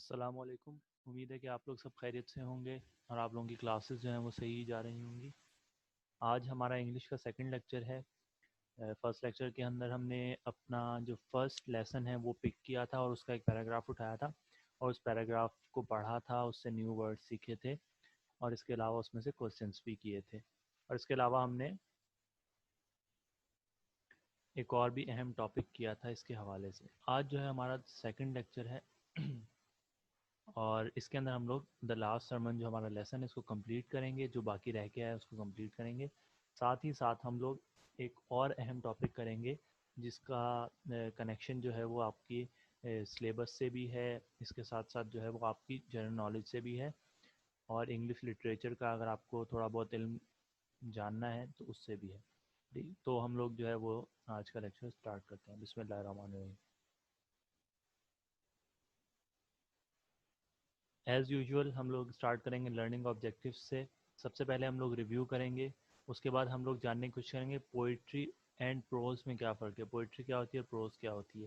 السلام علیکم. امید ہے کہ آپ لوگ سب خیریت سے ہوں گے اور آپ لوگوں کی کلاسز جو ہیں وہ صحیح جا رہی ہوں گی. آج ہمارا انگلش کا سیکنڈ لیکچر ہے. فرسٹ لیکچر کے اندر ہم نے اپنا جو فرسٹ لیسن ہے وہ پک کیا تھا اور اس کا ایک پیراگراف اٹھایا تھا اور اس پیراگراف کو پڑھا تھا, اس سے نیو ورڈ سیکھے تھے اور اس کے علاوہ اس میں سے کوسچنس بھی کیے تھے. اور اس کے علاوہ ہم نے ایک اور بھی اہم ٹاپک کیا تھا اس کے حوالے سے. آج جو ہے ہمارا سیکنڈ لیکچر ہے اور اس کے اندر ہم لوگ دا لاسٹ سرمن جو ہمارا لیسن ہے اس کو کمپلیٹ کریں گے, جو باقی رہ کے آیا اس کو کمپلیٹ کریں گے. ساتھ ہی ساتھ ہم لوگ ایک اور اہم ٹاپک کریں گے جس کا کنیکشن جو ہے وہ آپ کی سلیبس سے بھی ہے, اس کے ساتھ ساتھ جو ہے وہ آپ کی جنرل نالج سے بھی ہے, اور انگلش لٹریچر کا اگر آپ کو تھوڑا بہت علم جاننا ہے تو اس سے بھی ہے. تو ہم لوگ جو ہے وہ آج کا لیکچر سٹارٹ کرتے ہیں. بسم اللہ الرحمن الرحیم. ایز یوزول ہم لوگ اسٹارٹ کریں گے لرننگ آبجیکٹیو سے. سب سے پہلے ہم لوگ ریویو کریں گے, اس کے بعد ہم لوگ جاننے کی کوشش کریں گے پوئٹری اینڈ پروز میں کیا فرق ہے, پوئٹری کیا ہوتی ہے, پروز کیا ہوتی ہے.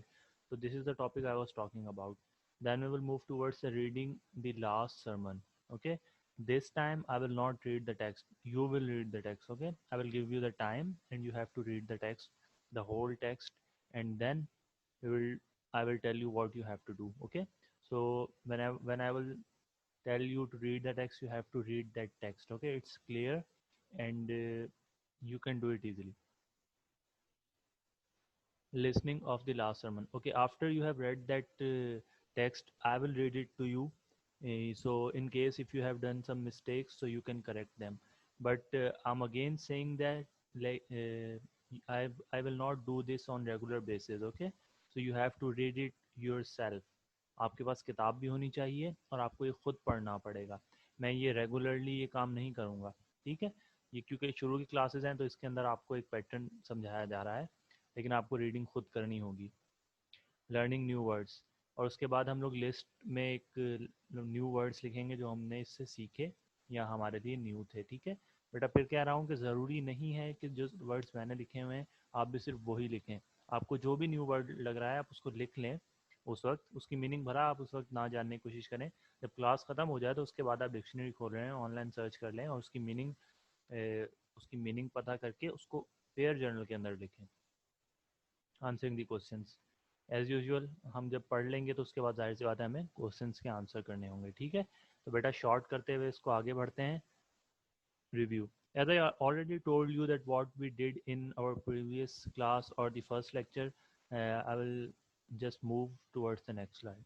تو this is the topic I was talking about. Then we will move towards reading the last sermon. Okay, this time I will not read the text, you will read the text. Okay, I will give you the time and you have to read the text, the whole text, and then I will tell you what you have to do. Okay, so when I will tell you to read the text, you have to read that text. Okay, it's clear, and you can do it easily. Listening of the last sermon. Okay, after you have read that text, I will read it to you. So in case if you have done some mistakes, so you can correct them. But I'm again saying that like I will not do this on regular basis. Okay, so you have to read it yourself. آپ کے پاس کتاب بھی ہونی چاہیے اور آپ کو یہ خود پڑھنا پڑے گا. میں یہ ریگولرلی یہ کام نہیں کروں گا, ٹھیک ہے. یہ کیونکہ شروع کی کلاسز ہیں تو اس کے اندر آپ کو ایک پیٹرن سمجھایا جا رہا ہے, لیکن آپ کو ریڈنگ خود کرنی ہوگی. لرننگ نیو ورڈس, اور اس کے بعد ہم لوگ لسٹ میں ایک نیو ورڈس لکھیں گے جو ہم نے اس سے سیکھے یا ہمارے لیے نیو تھے, ٹھیک ہے. بیٹا پھر کہہ رہا ہوں کہ ضروری نہیں ہے کہ جو ورڈس میں نے لکھے ہوئے ہیں آپ بھی صرف وہی لکھیں. آپ کو جو بھی نیو ورڈ لگ رہا ہے آپ اس کو لکھ لیں, اس وقت اس کی میننگ بھرا آپ اس وقت نہ جاننے کی کوشش کریں. جب کلاس ختم ہو جائے تو اس کے بعد آپ ڈکشنری کھول رہے ہیں, آن لائن سرچ کر لیں اور اس کی میننگ پتہ کر کے اس کو پیئر جرنل کے اندر لکھیں. آنسرنگ دی کوسچنس ایز یوزول ہم جب پڑھ لیں گے تو اس کے بعد ظاہر سی بات ہے ہمیں کوسچنس کے آنسر کرنے ہوں گے, ٹھیک ہے. تو بیٹا شارٹ کرتے ہوئے اس کو آگے بڑھتے ہیں. Review. As I already told you that what we did in our previous class or the first lecture, I will just move towards the next slide.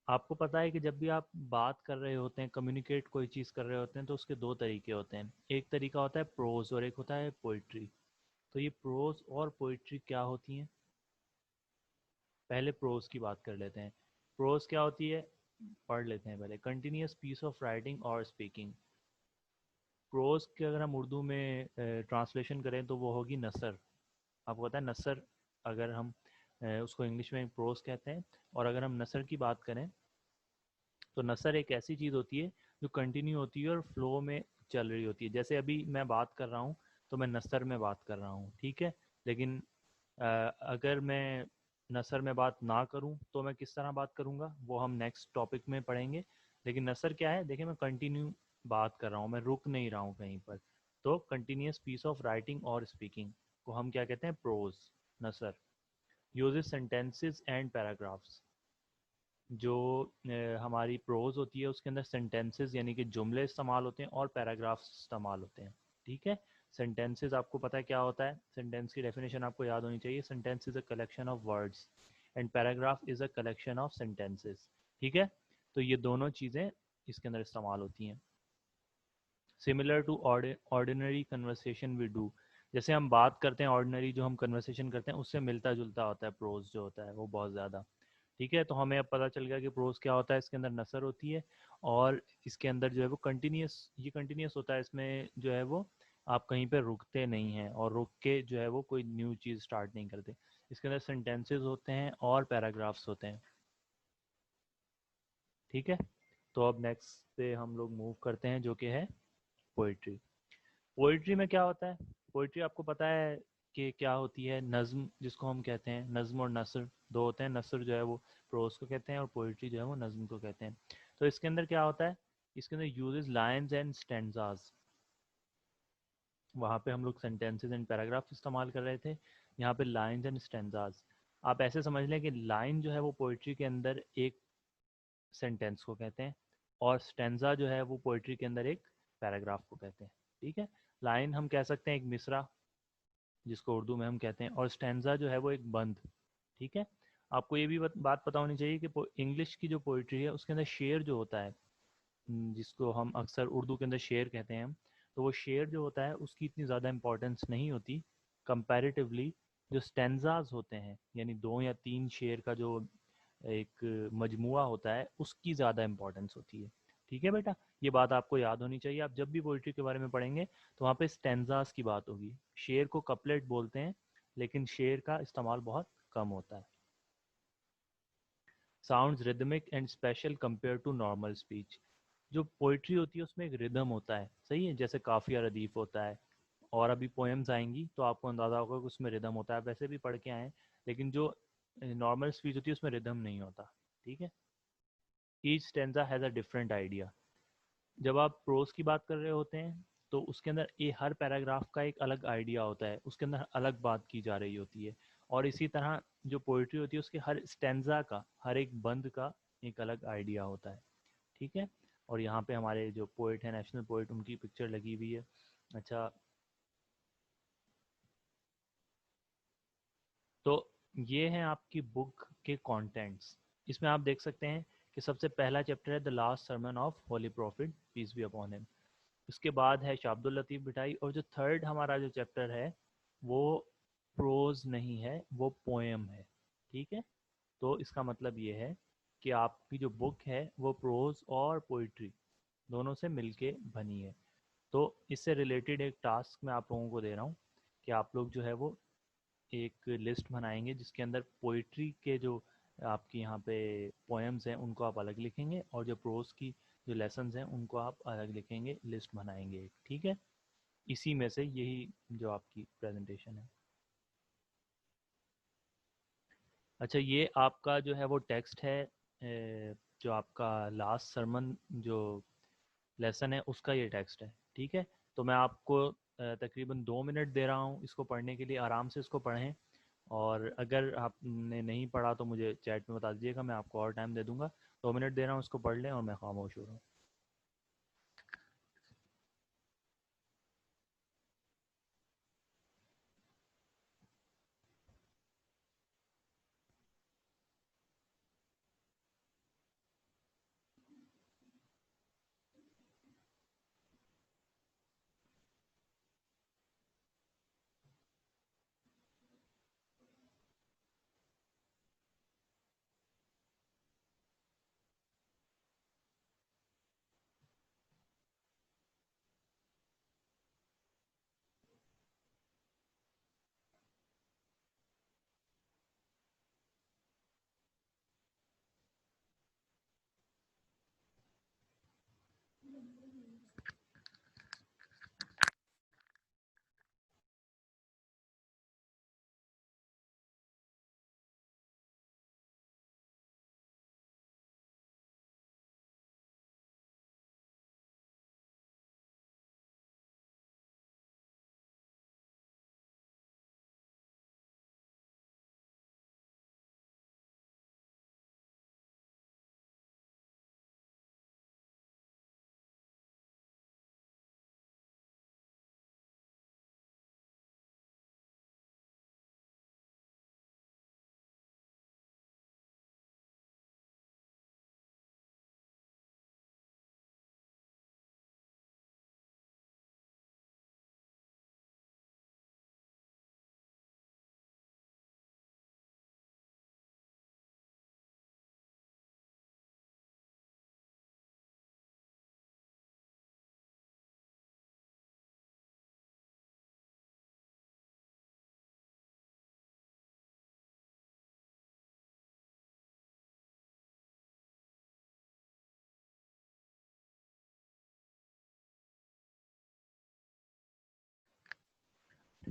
آپ کو پتہ ہے کہ جب بھی آپ بات کر رہے ہوتے ہیں, کمیونیکیٹ کوئی چیز کر رہے ہوتے ہیں, تو اس کے دو طریقے ہوتے ہیں. ایک طریقہ ہوتا ہے پروز اور ایک ہوتا ہے پوئٹری. تو یہ پروز اور پوئٹری کیا ہوتی ہیں؟ پہلے پروز کی بات کر لیتے ہیں. پروز کیا ہوتی ہے پڑھ لیتے ہیں پہلے. کنٹینیوس پیس آف رائٹنگ اور اسپیکنگ. پروز کے اگر ہم اردو میں ٹرانسلیشن کریں تو وہ ہوگی نثر. آپ کو پتہ ہے نثر, اگر ہم اس کو انگلش میں پروز کہتے ہیں, اور اگر ہم نثر کی بات کریں تو نثر ایک ایسی چیز ہوتی ہے جو کنٹینیو ہوتی ہے اور فلو میں چل رہی ہوتی ہے. جیسے ابھی میں بات کر رہا ہوں تو میں نثر میں بات کر رہا ہوں, ٹھیک ہے. لیکن اگر میں نثر میں بات نہ کروں تو میں کس طرح بات کروں گا, وہ ہم نیکسٹ ٹاپک میں پڑھیں گے. لیکن نثر کیا ہے, دیکھیں میں کنٹینیو بات کر رہا ہوں, میں رک نہیں رہا ہوں کہیں پر. تو کنٹینیوس پیس آف رائٹنگ اور اسپیکنگ کو ہم کیا کہتے ہیں, پروز, نثر. Uses sentences and paragraphs. جو ہماری پروز ہوتی ہے اس کے اندر سینٹینسز یعنی کہ جملے استعمال ہوتے ہیں اور پیراگرافس استعمال ہوتے ہیں, ٹھیک ہے. سینٹینسز آپ کو پتہ ہے کیا ہوتا ہے, سینٹینس کی ڈیفینیشن آپ کو یاد ہونی چاہیے. Sentence is a collection of words and paragraph is a collection of sentences, ٹھیک ہے. تو یہ دونوں چیزیں اس کے اندر استعمال ہوتی ہیں. Similar to ordinary conversation we do. جیسے ہم بات کرتے ہیں آرڈینری جو ہم کنورسیشن کرتے ہیں اس سے ملتا جلتا ہوتا ہے پروز جو ہوتا ہے وہ بہت زیادہ, ٹھیک ہے. تو ہمیں اب پتہ چل گیا کہ پروز کیا ہوتا ہے. اس کے اندر نثر ہوتی ہے اور اس کے اندر جو ہے وہ کنٹینیوس, یہ کنٹینیوس ہوتا ہے. اس میں جو ہے وہ آپ کہیں پہ رکتے نہیں ہیں اور رک کے جو ہے وہ کوئی نیو چیز سٹارٹ نہیں کرتے. اس کے اندر سینٹینسز ہوتے ہیں اور پیراگرافس ہوتے ہیں, ٹھیک ہے. تو اب نیکسٹ پہ ہم لوگ موو کرتے ہیں جو کہ ہے پوئٹری. پوئٹری میں کیا ہوتا ہے, پوئٹری آپ کو پتہ ہے کہ کیا ہوتی ہے نظم، جس کو ہم کہتے ہیں نظم اور نثر دو ہوتے ہیں. نثر جو ہے وہ پروز کو کہتے ہیں اور پوئٹری جو ہے وہ نظم کو کہتے ہیں. تو اس کے اندر کیا ہوتا ہے، اس کے اندر یوزز لائنز اینڈ اسٹینزاز. وہاں پہ ہم لوگ سینٹینسز اینڈ پیراگراف استعمال کر رہے تھے، یہاں پہ لائنز اینڈ اسٹینزاز. آپ ایسے سمجھ لیں کہ لائن جو ہے وہ پوئٹری کے اندر ایک سینٹینس کو کہتے ہیں، اور اسٹینزا جو ہے وہ پوئٹری کے اندر ایک پیراگراف کو کہتے ہیں. ٹھیک ہے، لائن ہم کہہ سکتے ہیں ایک مصرع جس کو اردو میں ہم کہتے ہیں، اور اسٹینزا جو ہے وہ ایک بند. ٹھیک ہے، آپ کو یہ بھی بات پتہ ہونی چاہیے کہ انگلش کی جو پوئٹری ہے اس کے اندر شعر جو ہوتا ہے، جس کو ہم اکثر اردو کے اندر شعر کہتے ہیں، تو وہ شعر جو ہوتا ہے اس کی اتنی زیادہ امپورٹنس نہیں ہوتی کمپیریٹیولی جو اسٹینزاز ہوتے ہیں، یعنی 2 یا 3 شعر کا جو ایک مجموعہ ہوتا ہے اس کی زیادہ امپورٹنس ہوتی ہے. ٹھیک ہے بیٹا، یہ بات آپ کو یاد ہونی چاہیے. آپ جب بھی پوئٹری کے بارے میں پڑھیں گے تو وہاں پہ اسٹینزاز کی بات ہوگی. شعر کو کپلیٹ بولتے ہیں لیکن شعر کا استعمال بہت کم ہوتا ہے. Sounds rhythmic and special compare to normal speech. جو پوئٹری ہوتی ہے اس میں ایک ردم ہوتا ہے، صحیح ہے، جیسے قافیہ ردیف ہوتا ہے، اور ابھی پوئمز آئیں گی تو آپ کو اندازہ ہوگا کہ اس میں ردم ہوتا ہے. ویسے بھی پڑھ کے آئیں، لیکن جو نارمل اسپیچ ہوتی ہے اس میں ردم نہیں ہوتا. ٹھیک ہے، each stanza has a different idea. جب آپ پروز کی بات کر رہے ہوتے ہیں تو اس کے اندر ہر پیراگراف کا ایک الگ آئیڈیا ہوتا ہے، اس کے اندر الگ بات کی جا رہی ہوتی ہے. اور اسی طرح جو پوئٹری ہوتی ہے اس کے ہر اسٹینزا کا، ہر ایک بند کا ایک الگ آئیڈیا ہوتا ہے. ٹھیک ہے، اور یہاں پہ ہمارے جو پوئٹ ہیں، نیشنل پوئٹ، ان کی پکچر لگی ہوئی ہے. اچھا، تو یہ ہیں آپ کی بک کے کانٹینٹس. اس میں آپ دیکھ سکتے ہیں کہ سب سے پہلا چیپٹر ہے the last sermon of holy prophet peace be upon him. اس کے بعد ہے شاہ عبد اللطیف بٹائی، اور جو تھرڈ ہمارا جو چیپٹر ہے وہ پروز نہیں ہے، وہ پوئم ہے. ٹھیک ہے، تو اس کا مطلب یہ ہے کہ آپ کی جو بک ہے وہ پروز اور پوئٹری دونوں سے مل کے بنی ہے. تو اس سے ریلیٹڈ ایک ٹاسک میں آپ لوگوں کو دے رہا ہوں کہ آپ لوگ جو ہے وہ ایک لسٹ بنائیں گے جس کے اندر پوئٹری کے جو آپ کی یہاں پہ پوئمز ہیں ان کو آپ الگ لکھیں گے، اور جو پروز کی جو لیسنز ہیں ان کو آپ الگ لکھیں گے، لسٹ بنائیں گے ایک. ٹھیک ہے، اسی میں سے یہی جو آپ کی پریزنٹیشن ہے. اچھا، یہ آپ کا جو ہے وہ ٹیکسٹ ہے، جو آپ کا لاسٹ سرمن جو لیسن ہے اس کا یہ ٹیکسٹ ہے. ٹھیک ہے، تو میں آپ کو تقریباً 2 منٹ دے رہا ہوں اس کو پڑھنے کے لیے. آرام سے اس کو پڑھیں، اور اگر آپ نے نہیں پڑھا تو مجھے چیٹ میں بتا دیجیے گا، میں آپ کو اور ٹائم دے دوں گا. 2 منٹ دے رہا ہوں، اس کو پڑھ لیں اور میں خاموش ہو رہا ہوں.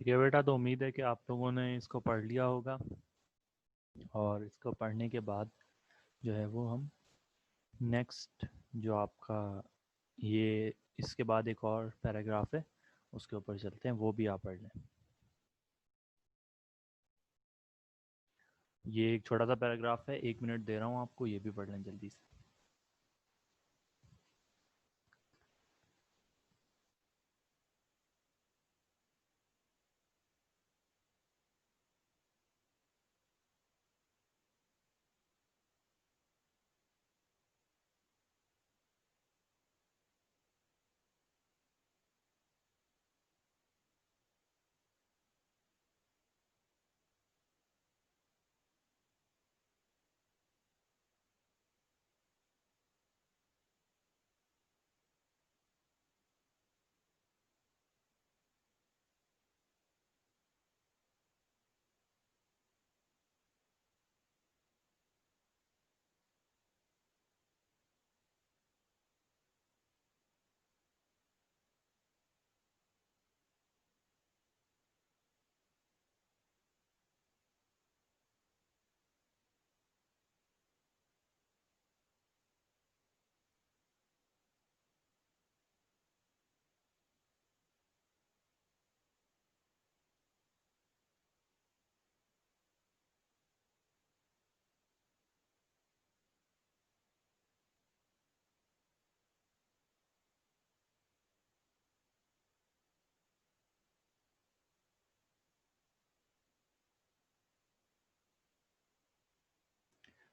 ٹھیک ہے بیٹا، تو امید ہے کہ آپ لوگوں نے اس کو پڑھ لیا ہوگا، اور اس کو پڑھنے کے بعد جو ہے وہ ہم نیکسٹ جو آپ کا یہ اس کے بعد ایک اور پیراگراف ہے اس کے اوپر چلتے ہیں، وہ بھی آپ پڑھ لیں. یہ ایک چھوٹا سا پیراگراف ہے، 1 منٹ دے رہا ہوں آپ کو، یہ بھی پڑھ لیں جلدی سے.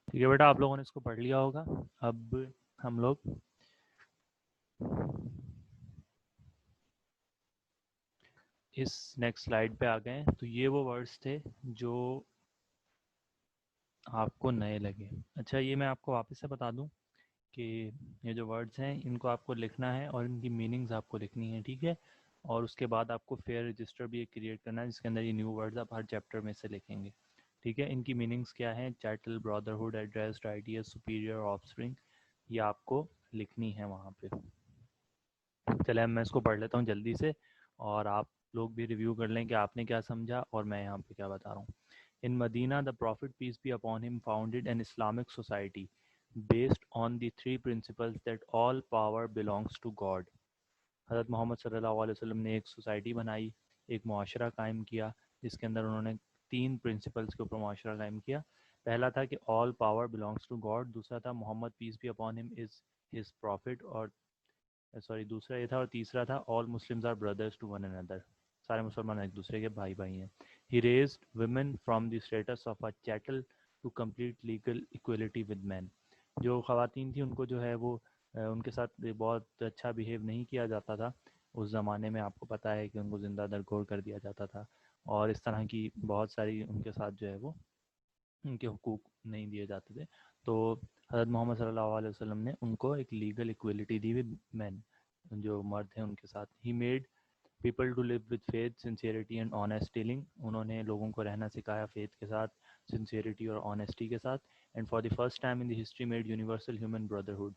ٹھیک ہے بیٹا، آپ لوگوں نے اس کو پڑھ لیا ہوگا. اب ہم لوگ اس نیکسٹ سلائیڈ پہ آ گئے ہیں. تو یہ وہ ورڈز تھے جو آپ کو نئے لگے. اچھا، یہ میں آپ کو واپس سے بتا دوں کہ یہ جو ورڈز ہیں ان کو آپ کو لکھنا ہے اور ان کی میننگز آپ کو لکھنی ہے، ٹھیک ہے. اور اس کے بعد آپ کو فیئر رجسٹر بھی ایک کریٹ کرنا ہے جس کے اندر یہ نیو ورڈز آپ ہر چیپٹر میں سے لکھیں گے، ٹھیک ہے. ان کی میننگز کیا ہیں؟ Chattel, brotherhood, addressed, idea, superior, offspring, یہ آپ کو لکھنی ہے وہاں پہ. چلے اب میں اس کو پڑھ لیتا ہوں جلدی سے، اور آپ لوگ بھی ریویو کر لیں کہ آپ نے کیا سمجھا اور میں یہاں پہ کیا بتا رہا ہوں. In Medina, the Prophet, peace be upon him, founded an Islamic society based on the three principles that all power belongs to God. حضرت محمد صلی اللہ علیہ وسلم نے ایک سوسائٹی بنائی، ایک معاشرہ قائم کیا جس کے اندر انہوں نے 3 پرنسپلز کے اوپر معاشرہ قائم کیا. پہلا تھا کہ all power belongs to God، دوسرا تھا محمد peace be upon him is his prophet، اور دوسرا یہ تھا، اور تیسرا تھا all Muslims are brothers to one another، سارے مسلمان ایک دوسرے کے بھائی بھائی ہیں. He raised women from the status of a chattel to complete legal equality with men. جو خواتین تھیں ان کو جو ہے وہ ان کے ساتھ بہت اچھا بیہیو نہیں کیا جاتا تھا اس زمانے میں. آپ کو پتہ ہے کہ ان کو زندہ درگور کر دیا جاتا تھا، اور اس طرح کی بہت ساری ان کے ساتھ جو ہے وہ ان کے حقوق نہیں دیے جاتے تھے. تو حضرت محمد صلی اللہ علیہ وسلم نے ان کو ایک لیگل ایکویلٹی دی ود مین، جو مرد ہیں ان کے ساتھ. He made people to live with faith, sincerity and honest dealing, انہوں نے لوگوں کو رہنا سکھایا فیتھ کے ساتھ، سنسیئرٹی اور آنیسٹی کے ساتھ. And for the first time in the history made universal human brotherhood,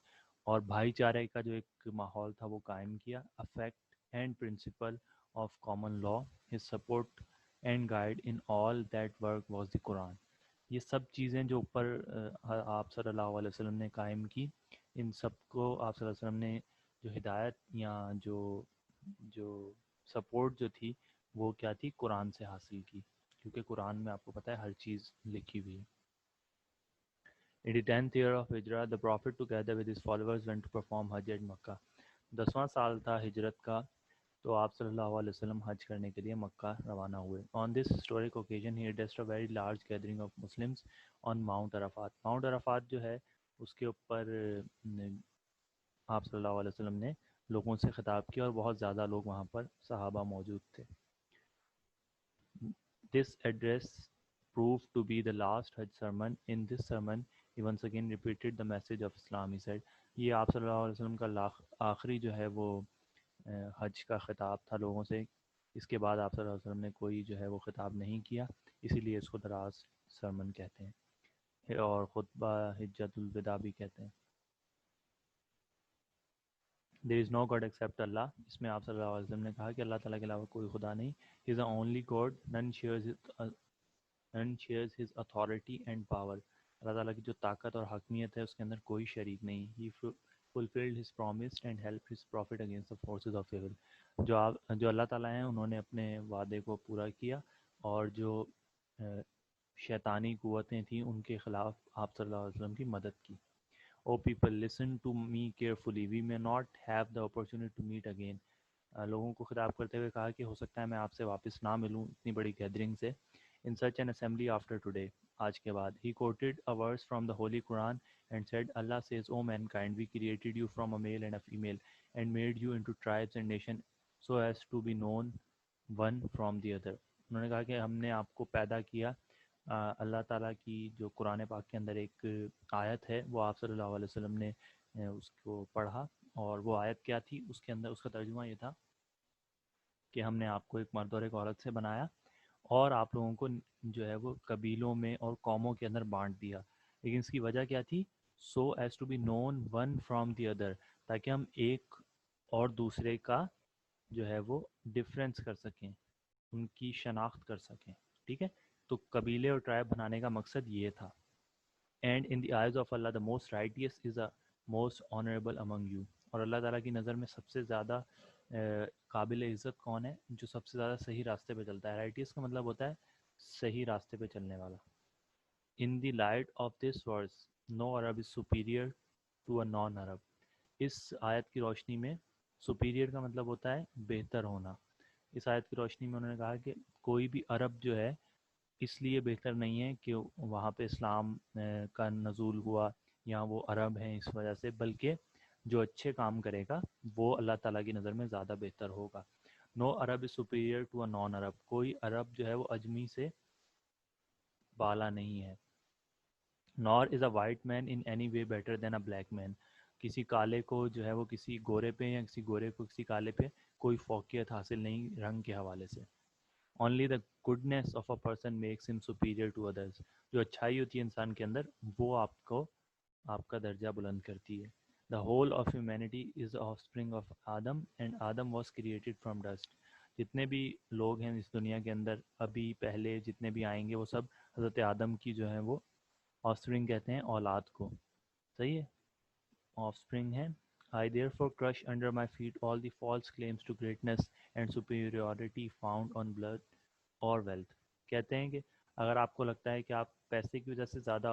اور بھائی چارے کا جو ایک ماحول تھا وہ قائم کیا. Effect and principle of common law, his support and guide in all that work was the Quran. یہ سب چیزیں جو اوپر آپ صلی اللہ علیہ وسلم نے قائم کی، ان سب کو آپ صلی اللہ علیہ وسلم نے جو ہدایت یا جو سپورٹ جو تھی وہ کیا تھی؟ قرآن سے حاصل کی، کیونکہ قرآن میں آپ کو پتہ ہے ہر چیز لکھی ہوئی ہے. In the 10th year of Hijrah, the Prophet together with his followers went to perform Hajj at Makkah. 10واں سال تھا ہجرت کا، تو آپ صلی اللہ علیہ وسلم حج کرنے کے لیے مکہ روانہ ہوئے. On this historic occasion, he addressed a very large gathering of Muslims on Mount Arafat. Mount Arafat جو ہے اس کے اوپر آپ صلی اللہ علیہ وسلم نے لوگوں سے خطاب کیا، اور بہت زیادہ لوگ وہاں پر صحابہ موجود تھے. This address proved to be the last Hajj sermon. In this sermon, he once again repeated the message of Islam. He said, یہ آپ صلی اللہ علیہ وسلم کا آخری جو ہے وہ حج کا خطاب تھا لوگوں سے. اس کے بعد آپ صلی اللہ علیہ وسلم نے کوئی جو ہے وہ خطاب نہیں کیا، اسی لیے اس کو دراز سرمن کہتے ہیں، اور خطبہ حجت الوداع بھی کہتے ہیں. دیر از نو گاڈ ایکسیپٹ اللہ. اس میں آپ صلی اللہ علیہ وسلم نے کہا کہ اللہ تعالیٰ کے علاوہ کوئی خدا نہیں. He is the only God, none shares his authority and power. اللہ تعالیٰ کی جو طاقت اور حکمیت ہے اس کے اندر کوئی شریک نہیں. He fulfilled his promise and helped his prophet against the forces of evil. جو اللہ تعالیٰ ہیں انہوں نے اپنے وعدے کو پورا کیا, اور جو شیطانی قوتیں تھیں ان کے خلاف آپ صلی اللہ علیہ وسلم کی مدد کی. Oh people, listen to me carefully. We may not have the opportunity to meet again. لوگوں کو خطاب کرتے ہوئے کہا کہ ہو سکتا ہے میں آپ سے واپس نہ ملوں اتنی بڑی گیدرنگ سے. In such an assembly after today, آج کے بعد. He quoted a verse from the Holy Quran and said, Allah says, O mankind, we created you from a male and a female and made you into tribes and nations so as to be known one from the other. انہوں نے کہا کہ ہم نے آپ کو پیدا کیا. اللہ تعالیٰ کی جو قرآن پاک کے اندر ایک آیت ہے وہ آپ صلی اللہ علیہ وسلم نے اس کو پڑھا, اور وہ آیت کیا تھی, اس کے اندر اس کا ترجمہ یہ تھا کہ ہم نے آپ کو ایک مرد اور ایک عورت سے بنایا اور آپ لوگوں کو جو ہے وہ قبیلوں میں اور قوموں کے اندر بانٹ دیا. لیکن اس کی وجہ کیا تھی؟ So as to be known one from the other, تاکہ ہم ایک اور دوسرے کا جو ہے وہ ڈفرینس کر سکیں, ان کی شناخت کر سکیں. ٹھیک ہے, تو قبیلے اور ٹرائب بنانے کا مقصد یہ تھا. And in the eyes of Allah the most righteous is the most honourable among you. اور اللہ تعالیٰ کی نظر میں سب سے زیادہ قابل عزت کون ہے؟ جو سب سے زیادہ صحیح راستے پہ چلتا ہے. رائٹیس کا مطلب ہوتا ہے صحیح راستے پہ چلنے والا. In the light of this verse no Arab is superior to a non Arab. اس آیت کی روشنی میں سپیریئر کا مطلب ہوتا ہے بہتر ہونا. اس آیت کی روشنی میں انہوں نے کہا کہ کوئی بھی عرب جو ہے اس لیے بہتر نہیں ہے کہ وہاں پہ اسلام کا نزول ہوا یا وہ عرب ہیں اس وجہ سے, بلکہ جو اچھے کام کرے گا وہ اللہ تعالیٰ کی نظر میں زیادہ بہتر ہوگا. نو Arab is superior to a non عرب. کوئی عرب جو ہے وہ اجمی سے بالا نہیں ہے. Nor is a white man in any way better than a black man. کسی کالے کو جو ہے وہ کسی گورے پہ یا کسی گورے کو کسی کالے پہ کوئی فوقیت حاصل نہیں رنگ کے حوالے سے. Only the goodness of a person makes him superior to others. جو اچھائی ہوتی ہے انسان کے اندر وہ آپ کا درجہ بلند کرتی ہے. The whole of humanity is the offspring of Adam and Adam was created from dust. جتنے بھی لوگ ہیں اس دنیا کے اندر ابھی پہلے جتنے بھی آئیں گے وہ سب حضرت آدم کی جو ہے وہ offspring کہتے ہیں اولاد کو. صحیح ہے, offspring ہے. I therefore crush under my feet all the false claims to greatness and superiority found on blood or wealth. کہتے ہیں کہ اگر آپ کو لگتا ہے کہ آپ پیسے کی وجہ سے زیادہ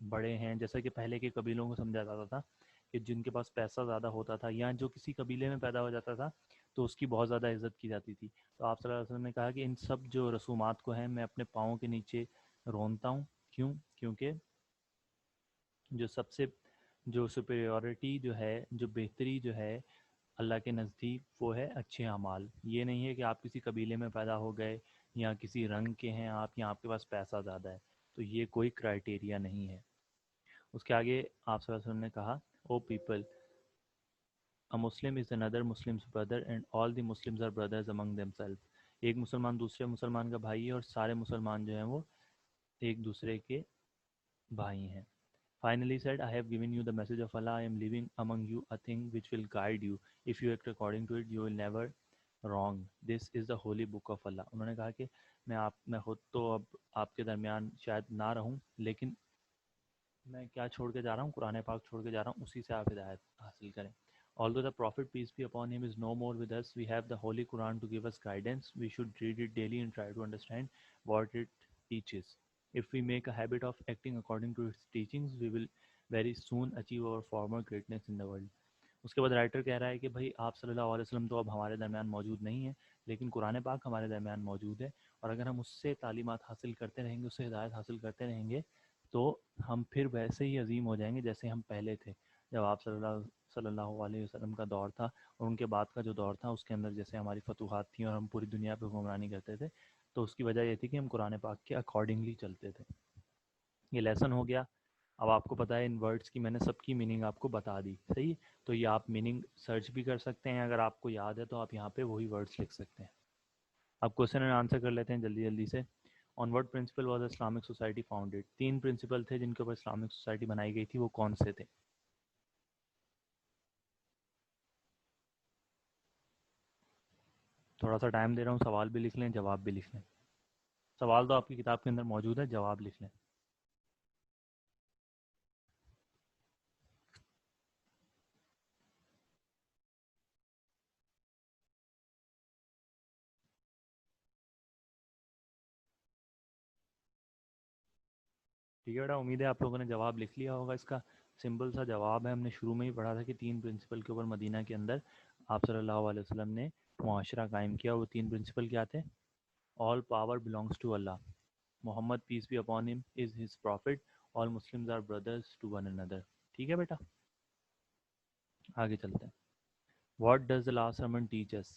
بڑے ہیں, جیسا کہ پہلے کے قبیلوں کو سمجھا جاتا تھا کہ جن کے پاس پیسہ زیادہ ہوتا تھا یا جو کسی قبیلے میں پیدا ہو جاتا تھا تو اس کی بہت زیادہ عزت کی جاتی تھی. تو آپ صلی اللہ علیہ وسلم نے کہا کہ ان سب جو رسومات کو ہیں میں اپنے پاؤں کے نیچے رونتا ہوں. کیوں؟ کیونکہ جو سپیریورٹی جو ہے, جو بہتری جو ہے اللہ کے نزدیک وہ ہے اچھے اعمال. یہ نہیں ہے کہ آپ کسی قبیلے میں پیدا ہو گئے یا کسی رنگ کے ہیں آپ یا آپ کے پاس پیسہ زیادہ ہے, تو یہ کوئی کرائٹیریا نہیں ہے. اس کے آگے آپ صلی اللہ علیہ وسلم نے کہا, او people, a Muslim is another Muslim's brother and all the Muslims are brothers among themselves. ایک مسلمان دوسرے مسلمان کا بھائی ہے اور سارے مسلمان جو ہیں وہ ایک دوسرے کے بھائی ہیں. Finally said, I have given you the message of Allah. I am leaving among you a thing which will guide you. If you act according to it, you will never wrong. This is the holy book of Allah. انہوں نے کہا کہ میں خود تو اب آپ کے درمیان شاید نہ رہوں, لیکن میں کیا چھوڑ کے جا رہا ہوں؟ قرآن پاک چھوڑ کے جا رہا ہوں, اسی سے آپ ہدایت حاصل کریں. Although the Prophet, peace be upon him, is no more with us, we have the Holy Quran to give us guidance. We should read it daily and try to understand what it teaches. If we make a habit of acting according to its teachings, we will very soon achieve our former greatness in the world. اس کے بعد writer کہہ رہا ہے کہ بھائی آپ صلی اللہ علیہ وسلم تو اب ہمارے درمیان موجود نہیں ہیں, لیکن قرآن پاک ہمارے درمیان موجود ہے, اور اگر ہم اس سے تعلیمات حاصل کرتے رہیں گے, اس سے ہدایت حاصل کرتے رہیں گے, تو ہم پھر ویسے ہی عظیم ہو جائیں گے جیسے ہم پہلے تھے. جب آپ صلی اللہ علیہ وسلم کا دور تھا اور ان کے بعد کا جو دور تھا اس کے اندر جیسے ہماری فتوحات تھیں اور ہم پوری دنیا پہ حکمرانی کرتے تھے, تو اس کی وجہ یہ تھی کہ ہم قرآن پاک کے اکارڈنگلی چلتے تھے. یہ لیسن ہو گیا. اب آپ کو پتہ ہے ان ورڈز کی میں نے سب کی میننگ آپ کو بتا دی. صحیح, تو یہ آپ میننگ سرچ بھی کر سکتے ہیں, اگر آپ کو یاد ہے تو آپ یہاں پہ وہی ورڈز لکھ سکتے ہیں. اب کوشچن اینڈ آنسر کر لیتے ہیں جلدی جلدی سے. On what principle was Islamic society founded. 3 principle تھے جن کے اوپر اسلامک سوسائٹی بنائی گئی تھی, وہ کون سے تھے؟ تھوڑا سا ٹائم دے رہا ہوں, سوال بھی لکھ لیں, جواب بھی لکھ لیں. سوال تو آپ کی کتاب کے اندر موجود ہے, جواب لکھ لیں. ٹھیک ہے بیٹا, امید ہے آپ لوگوں نے جواب لکھ لیا ہوگا. اس کا سمپل سا جواب ہے, ہم نے شروع میں ہی پڑھا تھا کہ 3 پرنسپل کے اوپر مدینہ کے اندر آپ صلی اللہ علیہ وسلم نے معاشرہ قائم کیا. وہ 3 پرنسپل کیا تھے؟ All power belongs to Allah, Muhammad peace be upon him is his prophet, all Muslims are brothers to one another. ٹھیک ہے بیٹا, آگے چلتے ہیں. What does the last sermon teach us,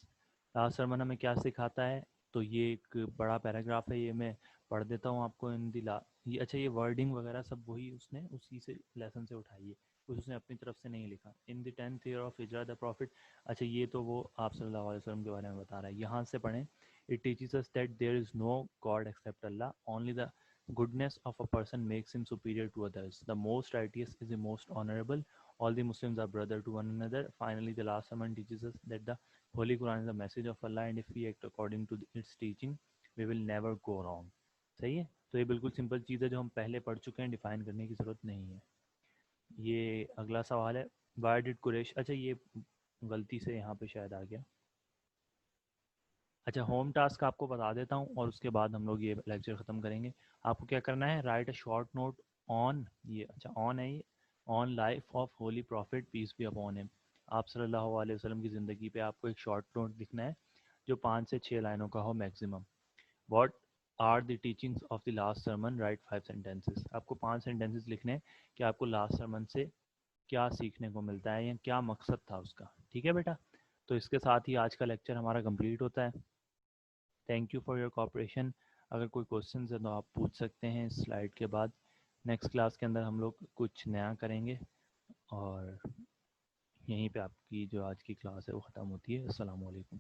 last sermon ہمیں کیا سکھاتا ہے؟ تو یہ ایک بڑا پیراگراف ہے, یہ میں پڑھ دیتا ہوں آپ کو. ان دی یہ اچھا, یہ ورڈنگ وغیرہ سب وہی اس نے اسی سے لیسن سے اٹھائی ہے, کچھ اس نے اپنی طرف سے نہیں لکھا. In the 10th year of Hijra the prophet, اچھا یہ تو وہ آپ صلی اللہ علیہ وسلم کے بارے میں بتا رہا ہے. یہاں سے پڑھیں. It teaches us that there is no God except Allah. Only the goodness of a person makes him superior to others. The most righteous is the most honorable. All the Muslims are brother to one another. Finally, the last sermon teaches us that the Holy Quran is the message of Allah, and if we act according to its teaching, we will never go wrong. صحیح ہے. تو یہ بالکل simple چیز ہے جو ہم پہلے پڑھ چکے ہیں, ڈیفائن کرنے کی ضرورت نہیں ہے. یہ اگلا سوال ہے, why did قریش, اچھا یہ غلطی سے یہاں پہ شاید آ گیا. اچھا, ہوم ٹاسک آپ کو بتا دیتا ہوں اور اس کے بعد ہم لوگ یہ لیکچر ختم کریں گے. آپ کو کیا کرنا ہے, write a short note on, یہ اچھا آن ہے, یہ on life of holy prophet peace be upon him. آپ صلی اللہ علیہ وسلم کی زندگی پہ آپ کو ایک شارٹ نوٹ لکھنا ہے جو 5 سے 6 لائنوں کا ہو maximum. What are the teachings of the last sermon, write 5 sentences. آپ کو 5 سینٹینسز لکھنے ہیں کہ آپ کو لاسٹ سرمن سے کیا سیکھنے کو ملتا ہے یا کیا مقصد تھا اس کا. ٹھیک ہے بیٹا, تو اس کے ساتھ ہی آج کا لیکچر ہمارا کمپلیٹ ہوتا ہے. Thank you for your cooperation. اگر کوئی کوشچنز ہے تو آپ پوچھ سکتے ہیں اس سلائڈ کے بعد. نیکسٹ کلاس کے اندر ہم لوگ کچھ نیا کریں گے, اور یہیں پہ آپ کی جو آج کی کلاس ہے وہ ختم ہوتی ہے. السلام علیکم.